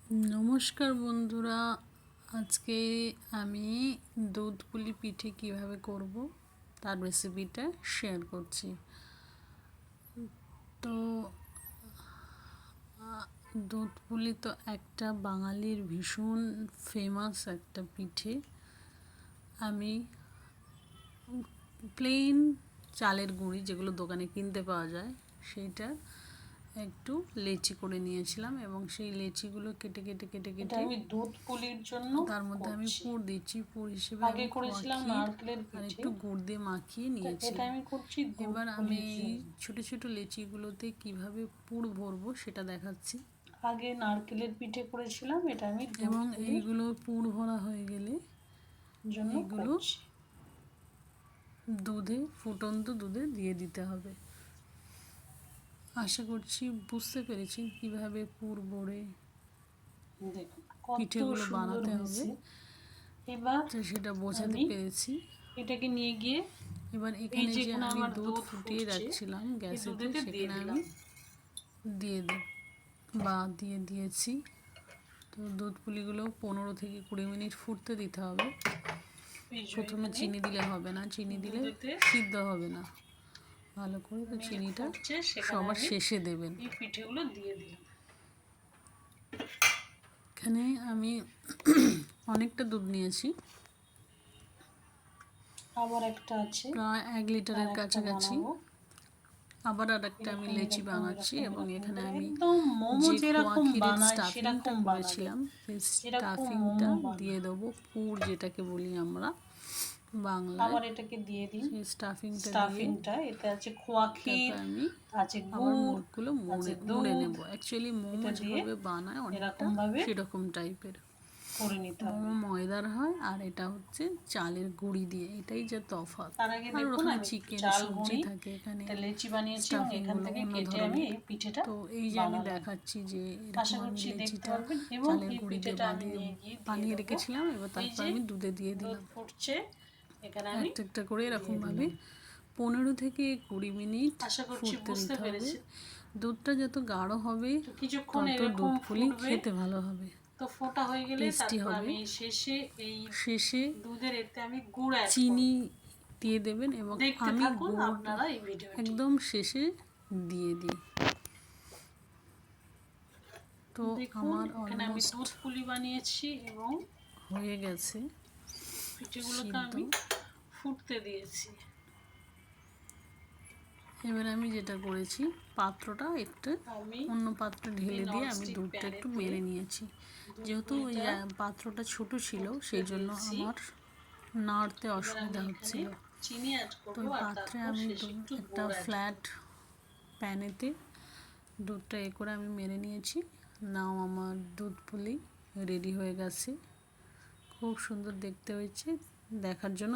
নমস্কার বন্ধুরা, আজকে আমি দুধ পুলি পিঠে কিভাবে করব তার রেসিপিটা শেয়ার করছি। তো দুধ পুলি তো একটা বাঙালির ভীষণ ফেমাস একটা পিঠে। আমি প্লেন চালের গুঁড়ি যেগুলো দোকানে কিনতে পাওয়া যায় সেইটা একটু লেচি করে নিয়েছিলাম এবং সেই লেচিগুলো কেটে কেটে কেটে কেটে আমি দুধ পুলির জন্য তার মধ্যে আমি পুর দিচ্ছি। পুর হিসেবে আগে আমি করেছিলাম নারকেলের আর পিঠে, একটু গুড় দিয়ে মাখিয়ে নিয়েছি। এটা আমি করছি দুধ এবার আমি পুলির জন্য। ছোট ছোট লেচিগুলোতে কিভাবে পুর ভরবো সেটা দেখাচ্ছি। আগে নারকেলের পিঠে করেছিলাম, এটা আমি এবং এইগুলো পুর ভরা হয়ে গেলে জন্য এইগুলো করছি। ফুটন্ত দুধে দিয়ে দিতে হবে। আশা করছি বুঝতে পেরেছি কিভাবে পুর ভরে দেখুন কত পিঠেগুলো সুন্দর বানাতে হবে, হয়েছে। এবার তো সেটা বোঝাতে পেরেছি। এটাকে নিয়ে গিয়ে এবার এখানে যে আমি আমার দুধ ফুটিয়ে রাখছিলাম গ্যাসেতে, সেখানে আমি দিয়ে দিয়েছি। তো দুধ পুলিগুলো 15 থেকে 20 মিনিট ফুটতে দিতে হবে। প্রথমে চিনি দিলে হবে না, চিনি দিলে সিদ্ধ হবে না ভালো করে। তো চিনিটা সবার শেষে দেবেন। এই পিঠেগুলো দিয়ে দিলাম। এখানে আমি অনেকটা দুধ নিয়েছি, আবার একটা আছে প্রায় 1 লিটারের কাছাকাছি। আবার আর একটা আমি লেচি বানাচ্ছি এবং এখানে আমি যে খোয়া ক্ষীরের স্টাফিংটা করেছিলাম সেই স্টাফিংটা দিয়ে দেবো। পুর যেটাকে বলি আমরা বাংলায়, আবার এটাকে দিয়ে দিন। সেই স্টাফিংটা এতে আছে খোয়া ক্ষীর, আমি আছে আবার গুড়, মুখগুলো মুড়ে নেব। অ্যাকচুয়ালি মোমো যেভাবে বানায় অনেকটা সেরকম টাইপের করে নিতে হবে। মোমো ময়দার হয় আর এটা হচ্ছে চালের গুঁড়ি দিয়ে, এটাই যে তফাৎ। তার আগে আর দেখুন ওখানে আমি চিকেন চাল সবজি গুঁড়ি থাকে, এখানে লেচি বানিয়েছি এবং এখান স্টাফিংগুলো থেকে অন্য কেটে আমি ধরনের। এই পিঠেটা তো এই যে আমি দেখাচ্ছি যে এরকম আমি লেচিটা চালের গুঁড়ি দিয়ে বানিয়ে রেখেছিলাম। এবার তারপর আমি দুধে দিয়ে দিলাম। ফুটছে, এখানে আমি একটা একটা করে এরকমভাবে 15 থেকে 20 মিনিট ফুটতে দিতে হবে। দুধটা যত গাঢ় হবে তত দুধ পুলি খেতে ভালো হবে, তো ফোটা হয়ে গেলে টেস্টি তারপর হবে। আমি শেষে দুধের এতে আমি গুড় অ্যাড চিনি দিয়ে দেবেন এবং আমি গুড়টা একদম শেষে দিয়ে দিই। তো আমার আমি দুধ পুলি বানিয়েছি এবং হয়ে গেছে পিঠেগুলোকে আমি ফুটতে দিয়েছি। এবার আমি যেটা করেছি, পাত্রটা একটু অন্য পাত্রে ঢেলে দিয়ে আমি দুধটা একটু মেরে নিয়েছি। যেহেতু ওই পাত্রটা ছোট ছিল সেই জন্য আমার নাড়তে অসুবিধা হচ্ছিল। তো পাত্রে আমি একটা ফ্ল্যাট প্যানেতে দুধটা করে আমি মেরে নিয়েছি। নাও আমার দুধ পুলি রেডি হয়ে গেছে। খুব সুন্দর দেখতে হয়েছে, দেখার জন্য